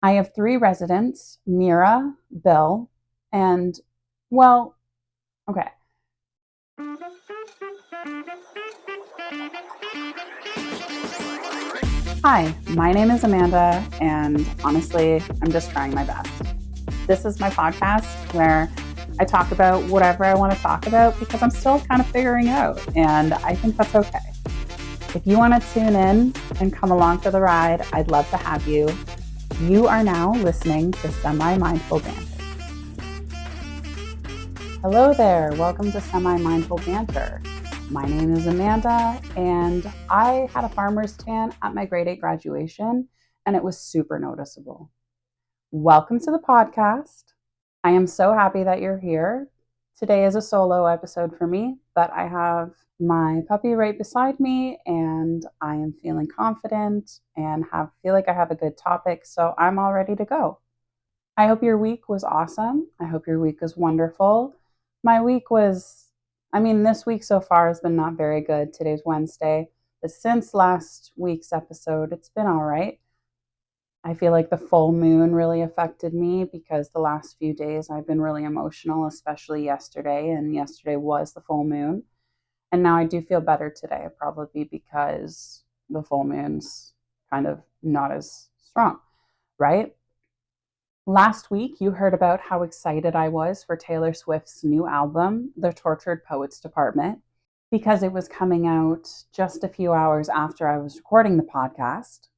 I have three residents, Mira, Bill, and, well, okay. Hi, my name is Amanda, and honestly, I'm just trying my best. This is my podcast where I talk about whatever I want to talk about because I'm still kind of figuring it out, and I think that's okay. If you want to tune in and come along for the ride, I'd love to have you. You are now listening to Semi-Mindful Banter. Hello there, welcome to Semi-Mindful Banter. My name is Amanda, and I had a farmer's tan at my grade 8 graduation, and it was super noticeable. Welcome to the podcast. I am so happy that you're here. Today is a solo episode for me, but I have my puppy right beside me, and I am feeling confident and feel like I have a good topic, so I'm all ready to go. I hope your week was awesome. I hope your week was wonderful. My week was, this week so far has been not very good. Today's Wednesday, but since last week's episode, it's been all right. I feel like the full moon really affected me because the last few days I've been really emotional, especially yesterday, and yesterday was the full moon. And now I do feel better today, probably because the full moon's kind of not as strong, right? Last week, you heard about how excited I was for Taylor Swift's new album, The Tortured Poets Department, because it was coming out just a few hours after I was recording the podcast.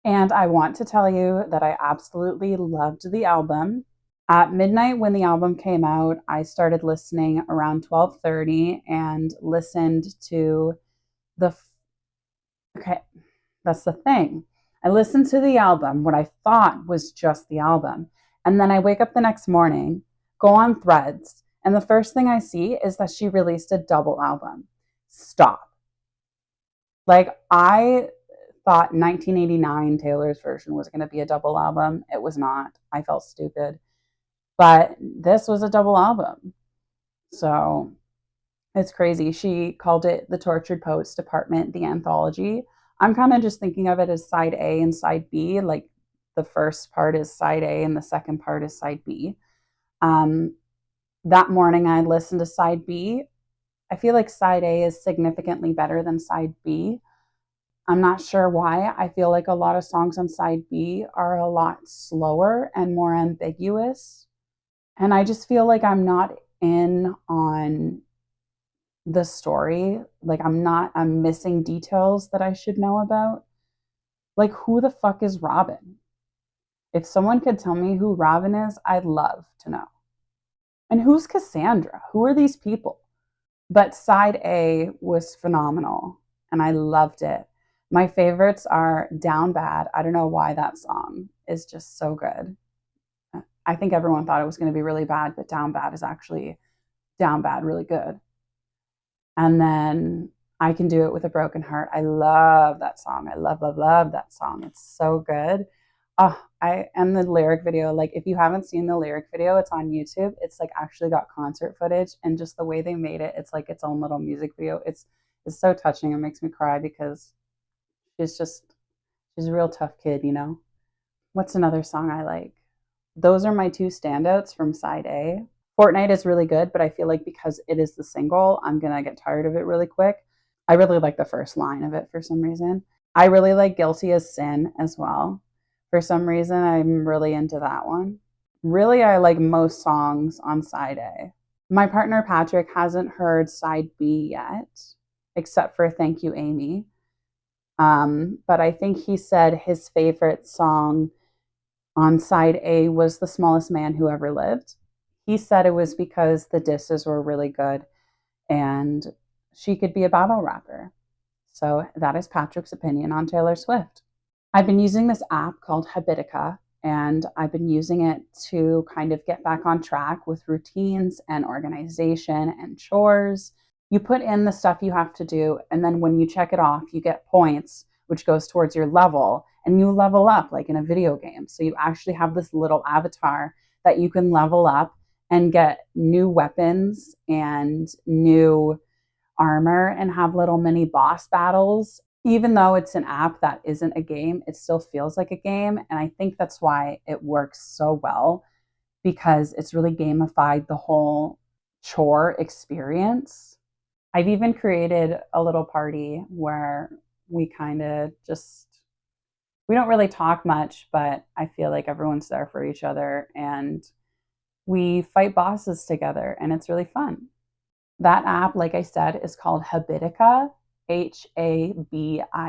And I want to tell you that I absolutely loved the album. At midnight when the album came out, I started listening around 12:30 and listened to okay, that's the thing. I listened to the album, what I thought was just the album. And then I wake up the next morning, go on Threads, and the first thing I see is that she released a double album. Stop. Like, I thought 1989 Taylor's version was going to be a double album. It was not. I felt stupid. But this was a double album. So it's crazy. She called it The Tortured Poets Department, the anthology. I'm kind of just thinking of it as side A and side B. Like, the first part is side A and the second part is side B. That morning I listened to side B. I feel like side A is significantly better than side B. I'm not sure why. I feel like a lot of songs on side B are a lot slower and more ambiguous. And I just feel like I'm not in on the story. Like, I'm missing details that I should know about. Like, who the fuck is Robin? If someone could tell me who Robin is, I'd love to know. And who's Cassandra? Who are these people? But side A was phenomenal, and I loved it. My favorites are Down Bad. I don't know why that song is just so good. I think everyone thought it was going to be really bad, but Down Bad is actually Down Bad really good. And then I Can Do It With a Broken Heart. I love that song. I love, love, love that song. It's so good. And the lyric video, like, if you haven't seen the lyric video, it's on YouTube. It's like actually got concert footage, and just the way they made it, it's like its own little music video. It's so touching. It makes me cry because she's a real tough kid, you know? What's another song I like? Those are my two standouts from side A. Fortnite is really good, but I feel like because it is the single, I'm going to get tired of it really quick. I really like the first line of it for some reason. I really like Guilty as Sin as well. For some reason, I'm really into that one. Really, I like most songs on side A. My partner Patrick hasn't heard side B yet, except for Thank You, Amy. But I think he said his favorite song on side A was The Smallest Man Who Ever Lived. He said it was because the disses were really good and she could be a battle rapper. So that is Patrick's opinion on Taylor Swift. I've been using this app called Habitica, and I've been using it to kind of get back on track with routines and organization and chores. You put in the stuff you have to do, and then when you check it off, you get points, which goes towards your level, and you level up like in a video game. So you actually have this little avatar that you can level up and get new weapons and new armor and have little mini boss battles. Even though it's an app that isn't a game, it still feels like a game. And I think that's why it works so well, because it's really gamified the whole chore experience. I've even created a little party where we kind of just, we don't really talk much, but I feel like everyone's there for each other and we fight bosses together and it's really fun. That app, like I said, is called Habitica, Habitica.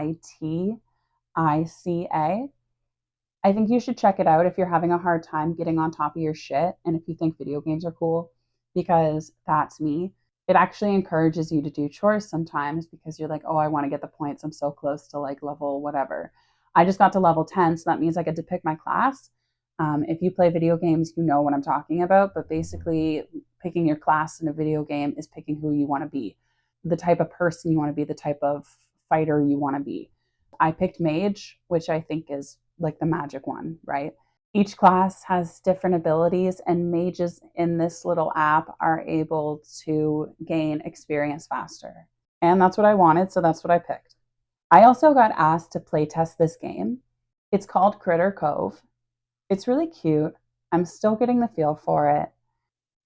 I think you should check it out if you're having a hard time getting on top of your shit and if you think video games are cool, because that's me. It actually encourages you to do chores sometimes because you're like, oh, I want to get the points. I'm so close to like level whatever. I just got to level 10, so that means I get to pick my class. If you play video games, you know what I'm talking about. But basically, picking your class in a video game is picking who you want to be, the type of person you want to be, the type of fighter you want to be. I picked mage, which I think is like the magic one, right? Each class has different abilities, and mages in this little app are able to gain experience faster. And that's what I wanted, so that's what I picked. I also got asked to play test this game. It's called Critter Cove. It's really cute. I'm still getting the feel for it.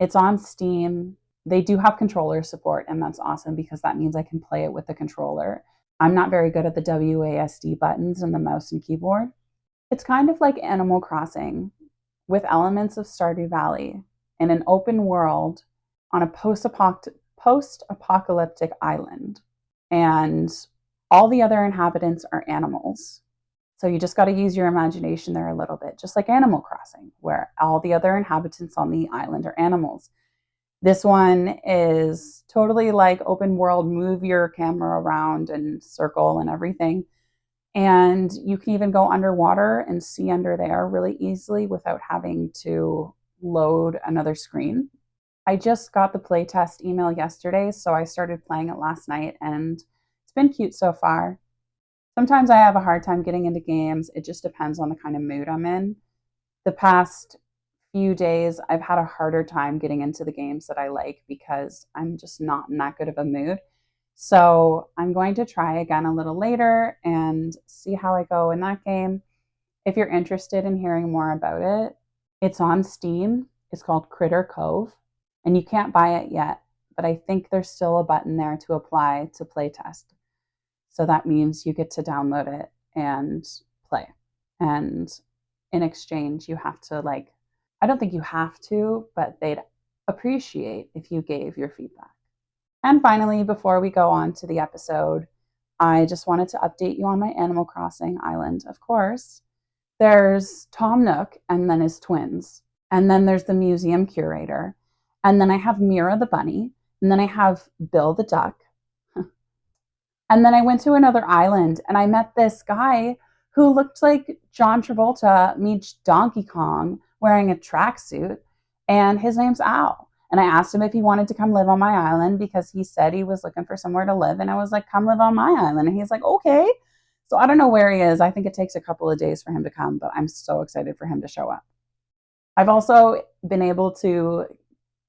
It's on Steam. They do have controller support, and that's awesome because that means I can play it with the controller. I'm not very good at the WASD buttons and the mouse and keyboard. It's kind of like Animal Crossing with elements of Stardew Valley in an open world on a post-apocalyptic island. And all the other inhabitants are animals. So you just got to use your imagination there a little bit, just like Animal Crossing, where all the other inhabitants on the island are animals. This one is totally like open world, move your camera around and circle and everything. And you can even go underwater and see under there really easily without having to load another screen. I just got the playtest email yesterday, so I started playing it last night and it's been cute so far. Sometimes I have a hard time getting into games. It just depends on the kind of mood I'm in. The past few days, I've had a harder time getting into the games that I like because I'm just not in that good of a mood. So I'm going to try again a little later and see how I go in that game. If you're interested in hearing more about it, it's on Steam. It's called Critter Cove, and you can't buy it yet, but I think there's still a button there to apply to playtest. So that means you get to download it and play. And in exchange, you have to like, I don't think you have to, but they'd appreciate if you gave your feedback. And finally, before we go on to the episode, I just wanted to update you on my Animal Crossing island, of course. There's Tom Nook and then his twins. And then there's the museum curator. And then I have Mira the bunny. And then I have Bill the duck. And then I went to another island and I met this guy who looked like John Travolta meets Donkey Kong wearing a tracksuit. And his name's Al. And I asked him if he wanted to come live on my island because he said he was looking for somewhere to live. And I was like, come live on my island. And he's like, okay. So I don't know where he is. I think it takes a couple of days for him to come, but I'm so excited for him to show up. I've also been able to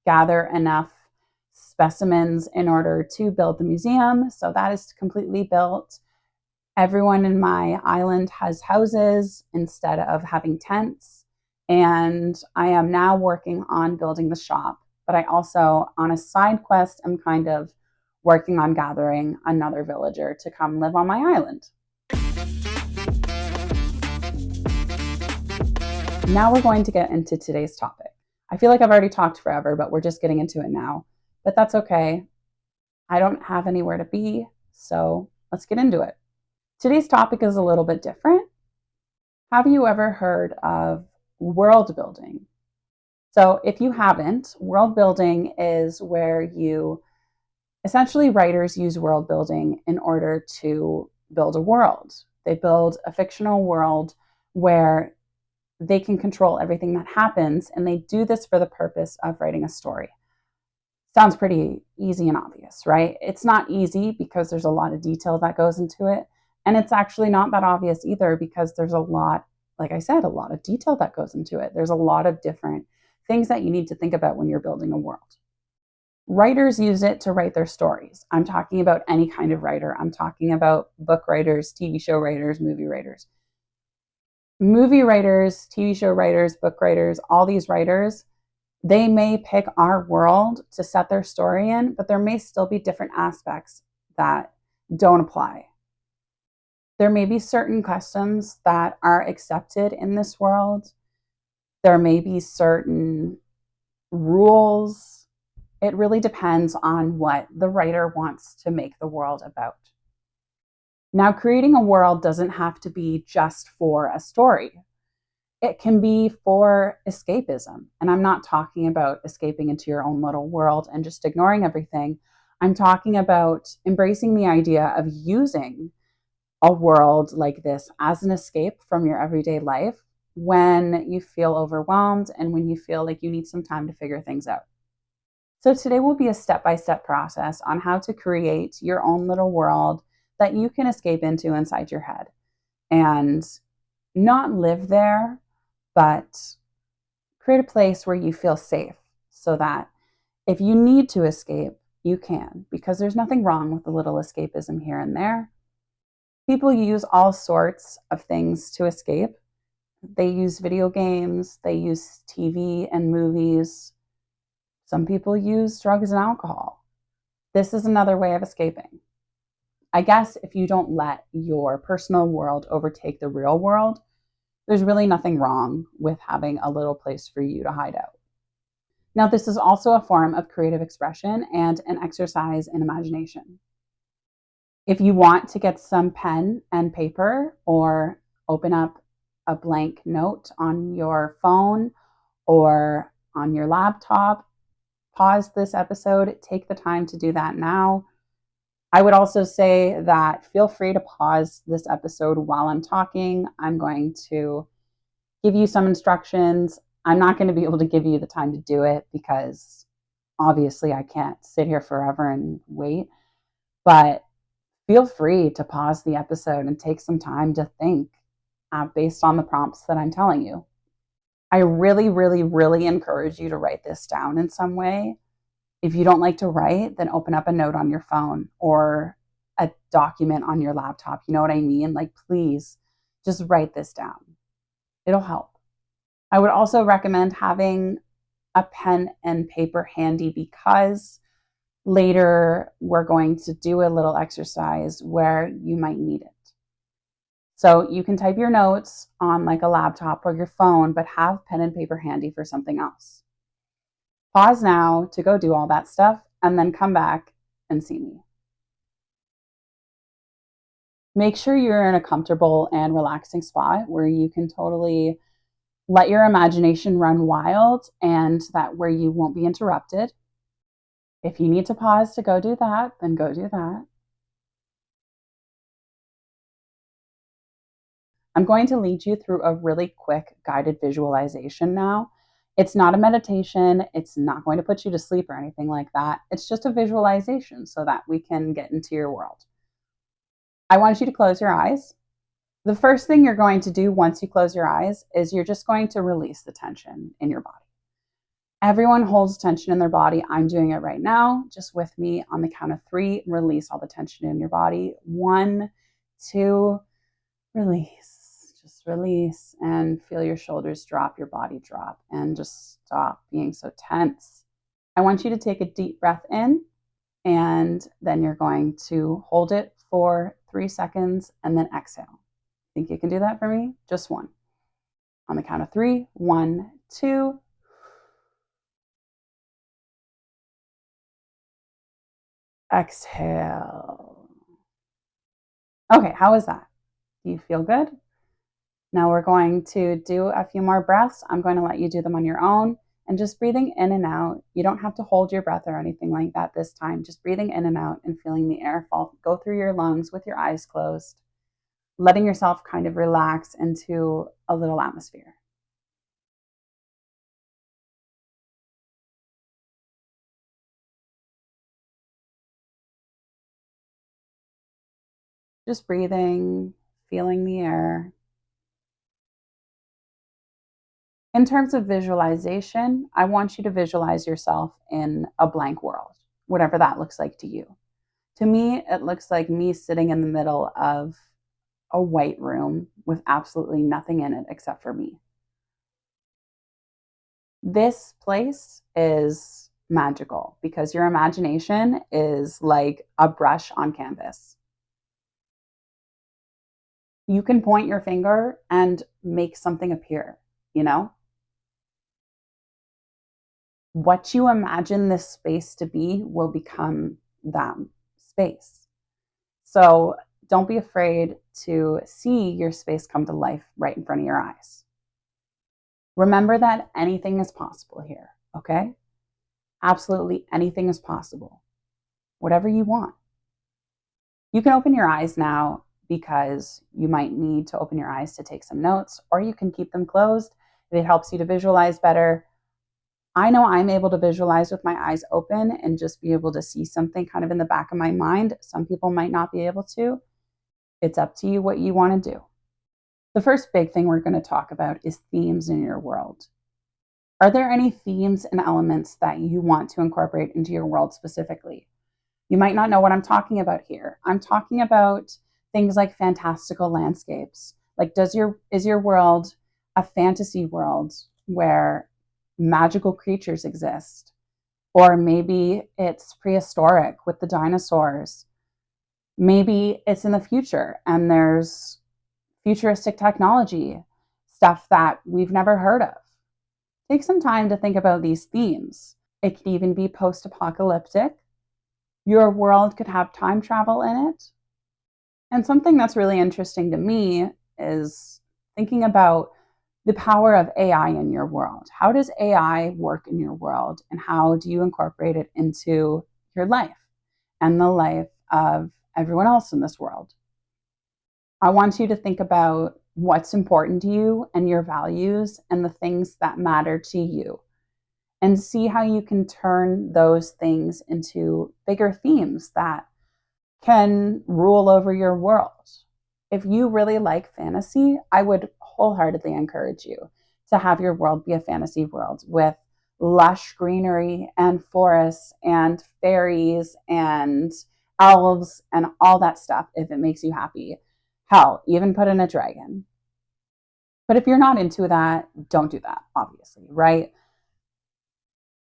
gather enough specimens in order to build the museum. So that is completely built. Everyone in my island has houses instead of having tents. And I am now working on building the shop. But I also, on a side quest, am kind of working on gathering another villager to come live on my island. Now we're going to get into today's topic. I feel like I've already talked forever, but we're just getting into it now. But that's okay. I don't have anywhere to be, so let's get into it. Today's topic is a little bit different. Have you ever heard of world building? So if you haven't, world building is where you essentially writers use world building in order to build a world. They build a fictional world where they can control everything that happens, and they do this for the purpose of writing a story. Sounds pretty easy and obvious, right? It's not easy because there's a lot of detail that goes into it. And it's actually not that obvious either because there's a lot, like I said, a lot of detail that goes into it. There's a lot of different things that you need to think about when you're building a world. Writers use it to write their stories. I'm talking about any kind of writer. I'm talking about book writers, TV show writers, movie writers. Movie writers, TV show writers, book writers, all these writers, they may pick our world to set their story in, but there may still be different aspects that don't apply. There may be certain customs that are accepted in this world. There may be certain rules. It really depends on what the writer wants to make the world about. Now, creating a world doesn't have to be just for a story. It can be for escapism. And I'm not talking about escaping into your own little world and just ignoring everything. I'm talking about embracing the idea of using a world like this as an escape from your everyday life when you feel overwhelmed and when you feel like you need some time to figure things out. So today will be a step-by-step process on how to create your own little world that you can escape into inside your head and not live there, but create a place where you feel safe so that if you need to escape, you can, because there's nothing wrong with a little escapism here and there. People use all sorts of things to escape. They use video games, they use TV and movies. Some people use drugs and alcohol. This is another way of escaping. I guess if you don't let your personal world overtake the real world, there's really nothing wrong with having a little place for you to hide out. Now, this is also a form of creative expression and an exercise in imagination. If you want to get some pen and paper or open up a blank note on your phone or on your laptop, pause this episode, take the time to do that now. I would also say that feel free to pause this episode while I'm talking. I'm going to give you some instructions. I'm not going to be able to give you the time to do it because obviously I can't sit here forever and wait, but feel free to pause the episode and take some time to think based on the prompts that I'm telling you. I really, really, really encourage you to write this down in some way. If you don't like to write, then open up a note on your phone or a document on your laptop. You know what I mean? Like, please just write this down. It'll help. I would also recommend having a pen and paper handy because later we're going to do a little exercise where you might need it. So you can type your notes on like a laptop or your phone, but have pen and paper handy for something else. Pause now to go do all that stuff and then come back and see me. Make sure you're in a comfortable and relaxing spot where you can totally let your imagination run wild and that where you won't be interrupted. If you need to pause to go do that, then go do that. I'm going to lead you through a really quick guided visualization now. It's not a meditation. It's not going to put you to sleep or anything like that. It's just a visualization so that we can get into your world. I want you to close your eyes. The first thing you're going to do once you close your eyes is you're just going to release the tension in your body. Everyone holds tension in their body. I'm doing it right now. Just with me on the count of 3, release all the tension in your body. 1, 2, release. Just release and feel your shoulders drop, your body drop, and just stop being so tense. I want you to take a deep breath in, and then you're going to hold it for 3 seconds and then exhale. Think you can do that for me? Just 1. On the count of 3, 1, 2. Exhale. Okay, how is that? Do you feel good? Now we're going to do a few more breaths. I'm going to let you do them on your own and just breathing in and out. You don't have to hold your breath or anything like that this time. Just breathing in and out and feeling the air go through your lungs with your eyes closed, letting yourself kind of relax into a little atmosphere. Just breathing, feeling the air. In terms of visualization, I want you to visualize yourself in a blank world. whatever that looks like to you. To me, it looks like me sitting in the middle of a white room with absolutely nothing in it except for me. This place is magical because your imagination is like a brush on canvas. You can point your finger and make something appear, you know? What you imagine this space to be will become that space. So don't be afraid to see your space come to life right in front of your eyes. Remember that anything is possible here, okay? Absolutely anything is possible. Whatever you want. You can open your eyes now because you might need to open your eyes to take some notes, or you can keep them closed if it helps you to visualize better. I know I'm able to visualize with my eyes open and just be able to see something kind of in the back of my mind. Some people might not be able to. It's up to you what you want to do. The first big thing we're going to talk about is themes in your world. Are there any themes and elements that you want to incorporate into your world specifically? You might not know what I'm talking about here. I'm talking about things like fantastical landscapes. Like, is your world a fantasy world where magical creatures exist? Or maybe it's prehistoric with the dinosaurs. Maybe it's in the future and there's futuristic technology, stuff that we've never heard of. Take some time to think about these themes. It could even be post-apocalyptic. Your world could have time travel in it. And something that's really interesting to me is thinking about the power of AI in your world. How does AI work in your world, and how do you incorporate it into your life and the life of everyone else in this world? I want you to think about what's important to you and your values and the things that matter to you, and see how you can turn those things into bigger themes that can rule over your world. If you really like fantasy, I would wholeheartedly encourage you to have your world be a fantasy world with lush greenery and forests and fairies and elves and all that stuff if it makes you happy. Hell, even put in a dragon. But if you're not into that, don't do that, obviously, right?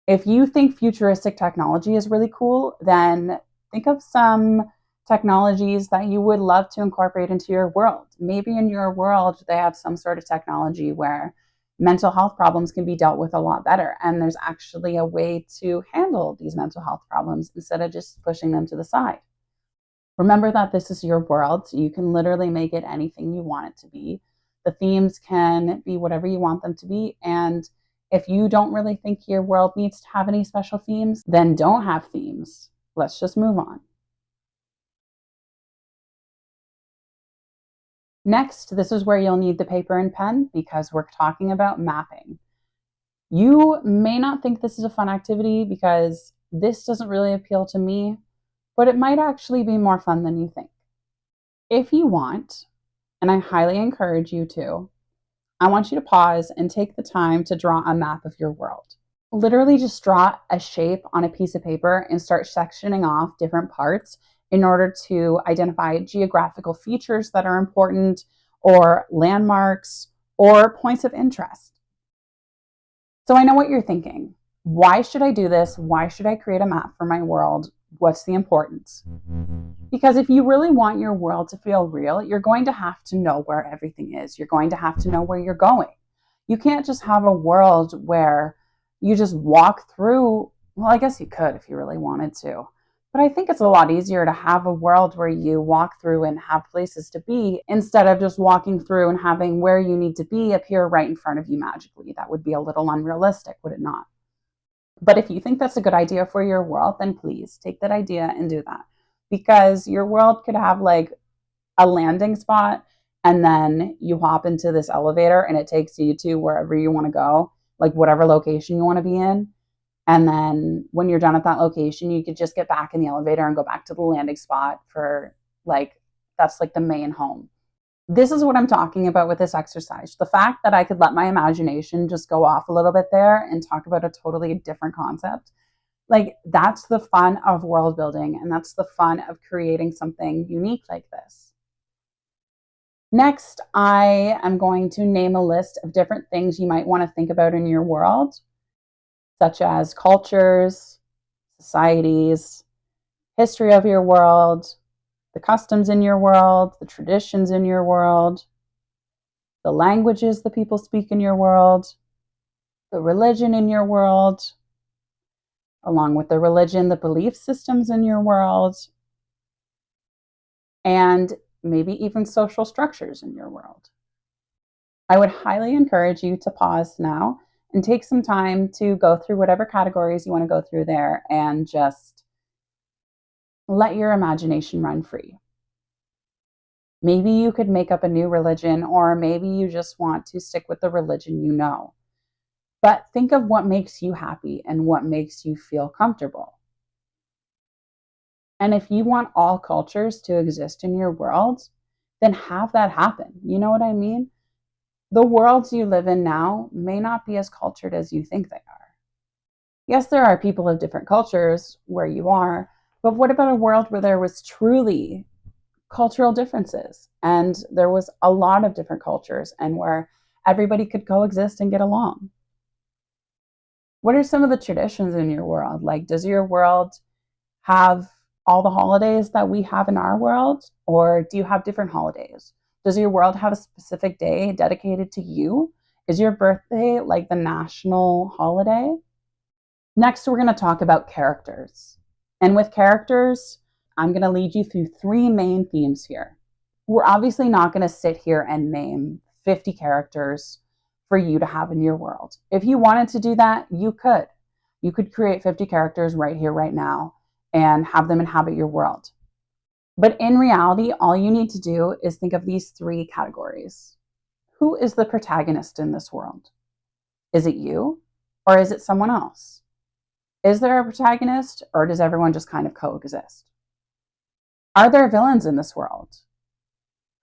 If you think futuristic technology is really cool, then think of some technologies that you would love to incorporate into your world. Maybe in your world, they have some sort of technology where mental health problems can be dealt with a lot better. And there's actually a way to handle these mental health problems instead of just pushing them to the side. Remember that this is your world. So you can literally make it anything you want it to be. The themes can be whatever you want them to be. And if you don't really think your world needs to have any special themes, then don't have themes. Let's just move on. Next, this is where you'll need the paper and pen because we're talking about mapping. You may not think this is a fun activity because this doesn't really appeal to me, but it might actually be more fun than you think. If you want, and I highly encourage you to, I want you to pause and take the time to draw a map of your world. Literally just draw a shape on a piece of paper and start sectioning off different parts in order to identify geographical features that are important or landmarks or points of interest. So I know what you're thinking. Why should I do this? Why should I create a map for my world? What's the importance? Because if you really want your world to feel real, you're going to have to know where everything is. You're going to have to know where you're going. You can't just have a world where you just walk through. Well, I guess you could if you really wanted to. But I think it's a lot easier to have a world where you walk through and have places to be instead of just walking through and having where you need to be appear right in front of you magically. That would be a little unrealistic, would it not? But if you think that's a good idea for your world, then please take that idea and do that. Because your world could have like a landing spot and then you hop into this elevator and it takes you to wherever you want to go, like whatever location you want to be in. And then when you're done at that location, you could just get back in the elevator and go back to the landing spot for that's like the main home. This is what I'm talking about with this exercise. The fact that I could let my imagination just go off a little bit there and talk about a totally different concept Like, that's the fun of world building, and that's the fun of creating something unique like this. Next, I am going to name a list of different things you might want to think about in your world, such as cultures, societies, history of your world, the customs in your world, the traditions in your world, the languages the people speak in your world, the religion in your world, along with the religion, the belief systems in your world, and maybe even social structures in your world. I would highly encourage you to pause now and take some time to go through whatever categories you want to go through there and just let your imagination run free. Maybe you could make up a new religion, or maybe you just want to stick with the religion you know. But think of what makes you happy and what makes you feel comfortable. And if you want all cultures to exist in your world, then have that happen. You know what I mean? The worlds you live in now may not be as cultured as you think they are. Yes, there are people of different cultures where you are, but what about a world where there was truly cultural differences and there was a lot of different cultures and where everybody could coexist and get along? What are some of the traditions in your world? Like, does your world have all the holidays that we have in our world, or do you have different holidays? Does your world have a specific day dedicated to you? Is your birthday like the national holiday? Next, we're going to talk about characters. And with characters, I'm going to lead you through three main themes here. We're obviously not going to sit here and name 50 characters for you to have in your world. If you wanted to do that, you could. You could create 50 characters right here, right now, and have them inhabit your world. But in reality, all you need to do is think of these three categories. Who is the protagonist in this world? Is it you, or is it someone else? Is there a protagonist, or does everyone just kind of coexist? Are there villains in this world?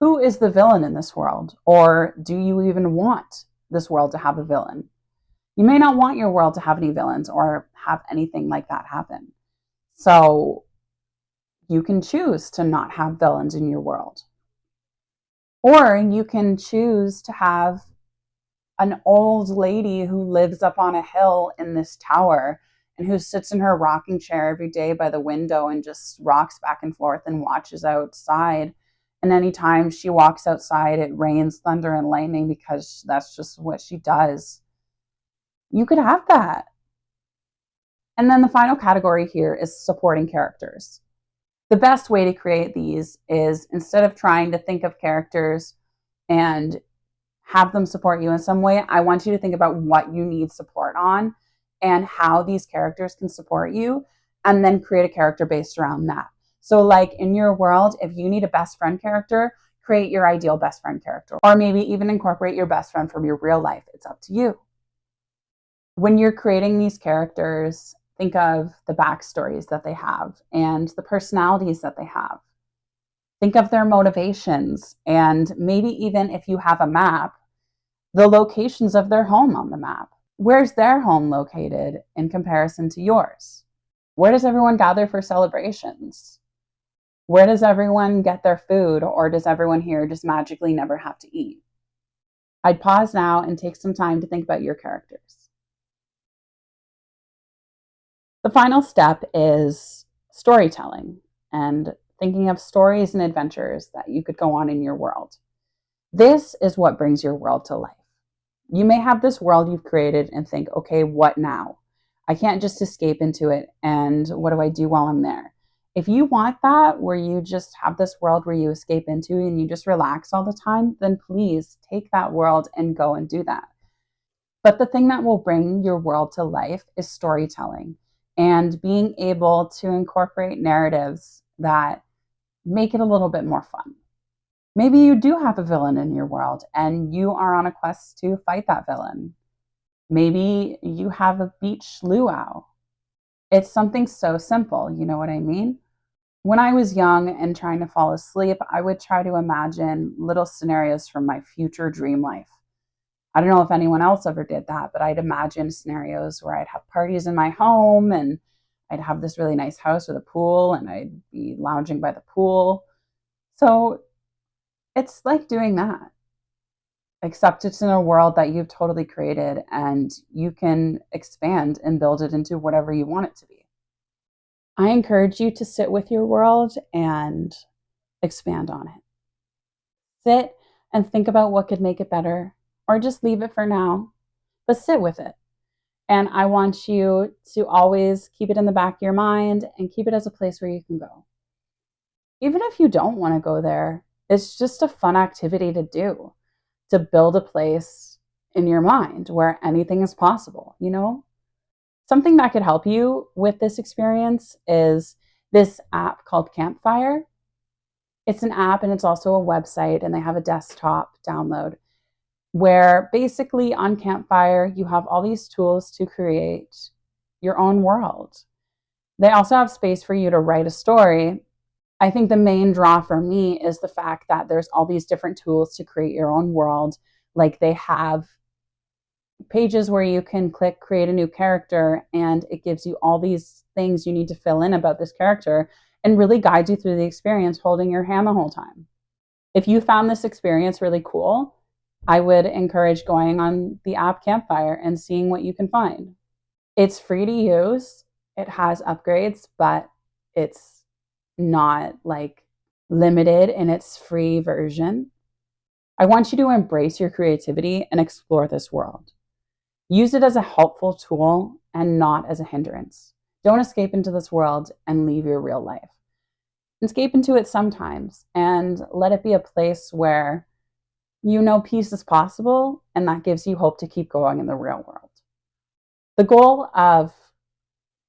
Who is the villain in this world? Or do you even want this world to have a villain? You may not want your world to have any villains or have anything like that happen. So you can choose to not have villains in your world. Or you can choose to have an old lady who lives up on a hill in this tower and who sits in her rocking chair every day by the window and just rocks back and forth and watches outside. And anytime she walks outside, it rains thunder and lightning because that's just what she does. You could have that. And then the final category here is supporting characters. The best way to create these is, instead of trying to think of characters and have them support you in some way, I want you to think about what you need support on and how these characters can support you, and then create a character based around that. So like in your world, if you need a best friend character, create your ideal best friend character, or maybe even incorporate your best friend from your real life. It's up to you. When you're creating these characters, think of the backstories that they have and the personalities that they have. Think of their motivations, and maybe even if you have a map, the locations of their home on the map. Where's their home located in comparison to yours? Where does everyone gather for celebrations? Where does everyone get their food, or does everyone here just magically never have to eat? I'd pause now and take some time to think about your characters. The final step is storytelling and thinking of stories and adventures that you could go on in your world. This is what brings your world to life. You may have this world you've created and think, okay, what now? I can't just escape into it, and what do I do while I'm there? If you want that, where you just have this world where you escape into and you just relax all the time, then please take that world and go and do that. But the thing that will bring your world to life is storytelling and being able to incorporate narratives that make it a little bit more fun. Maybe you do have a villain in your world and you are on a quest to fight that villain. Maybe you have a beach luau. It's something so simple, you know what I mean? When I was young and trying to fall asleep, I would try to imagine little scenarios from my future dream life. I don't know if anyone else ever did that, but I'd imagine scenarios where I'd have parties in my home and I'd have this really nice house with a pool and I'd be lounging by the pool. So it's like doing that, except it's in a world that you've totally created and you can expand and build it into whatever you want it to be. I encourage you to sit with your world and expand on it. Sit and think about what could make it better, or just leave it for now, but sit with it. And I want you to always keep it in the back of your mind and keep it as a place where you can go. Even if you don't want to go there, it's just a fun activity to do, to build a place in your mind where anything is possible, you know? Something that could help you with this experience is this app called Campfire. It's an app and it's also a website, and they have a desktop download where basically on Campfire, you have all these tools to create your own world. They also have space for you to write a story. I think the main draw for me is the fact that there's all these different tools to create your own world. Like they have pages where you can click create a new character, and it gives you all these things you need to fill in about this character and really guides you through the experience, holding your hand the whole time. If you found this experience really cool, I would encourage going on the app Campfire and seeing what you can find. It's free to use. It has upgrades, but it's not like limited in its free version. I want you to embrace your creativity and explore this world. Use it as a helpful tool and not as a hindrance. Don't escape into this world and leave your real life. Escape into it sometimes and let it be a place where you know peace is possible, and that gives you hope to keep going in the real world. The goal of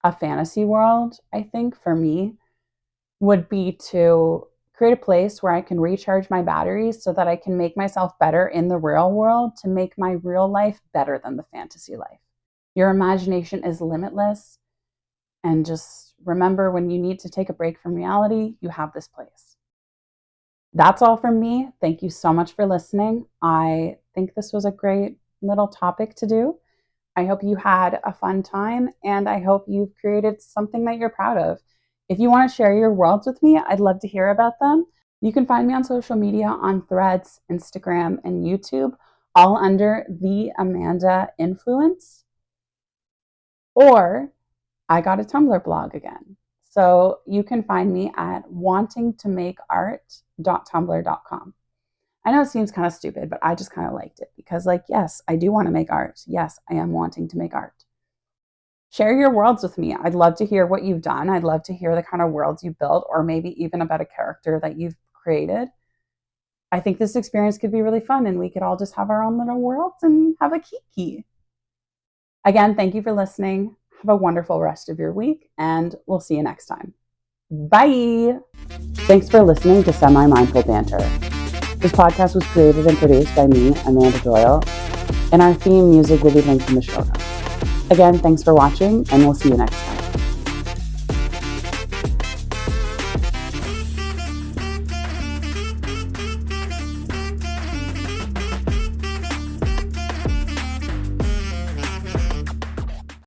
a fantasy world, I think, for me, would be to create a place where I can recharge my batteries so that I can make myself better in the real world to make my real life better than the fantasy life. Your imagination is limitless, and just remember, when you need to take a break from reality, you have this place. That's all from me. Thank you so much for listening. I think this was a great little topic to do. I hope you had a fun time, and I hope you've created something that you're proud of. If you want to share your worlds with me, I'd love to hear about them. You can find me on social media on Threads, Instagram, and YouTube, all under The Amanda Influence. Or I got a Tumblr blog again. So you can find me at wantingtomakeart.tumblr.com. I know it seems kind of stupid, but I just kind of liked it because, yes, I do want to make art. Yes, I am wanting to make art. Share your worlds with me. I'd love to hear what you've done. I'd love to hear the kind of worlds you built, or maybe even about a character that you've created. I think this experience could be really fun, and we could all just have our own little worlds and have a kiki. Again, thank you for listening. Have a wonderful rest of your week, and we'll see you next time. Bye. Thanks for listening to Semi-Mindful Banter. This podcast was created and produced by me, Amanda Doyle, and our theme music will be linked in the show notes. Again, thanks for watching, and we'll see you next time.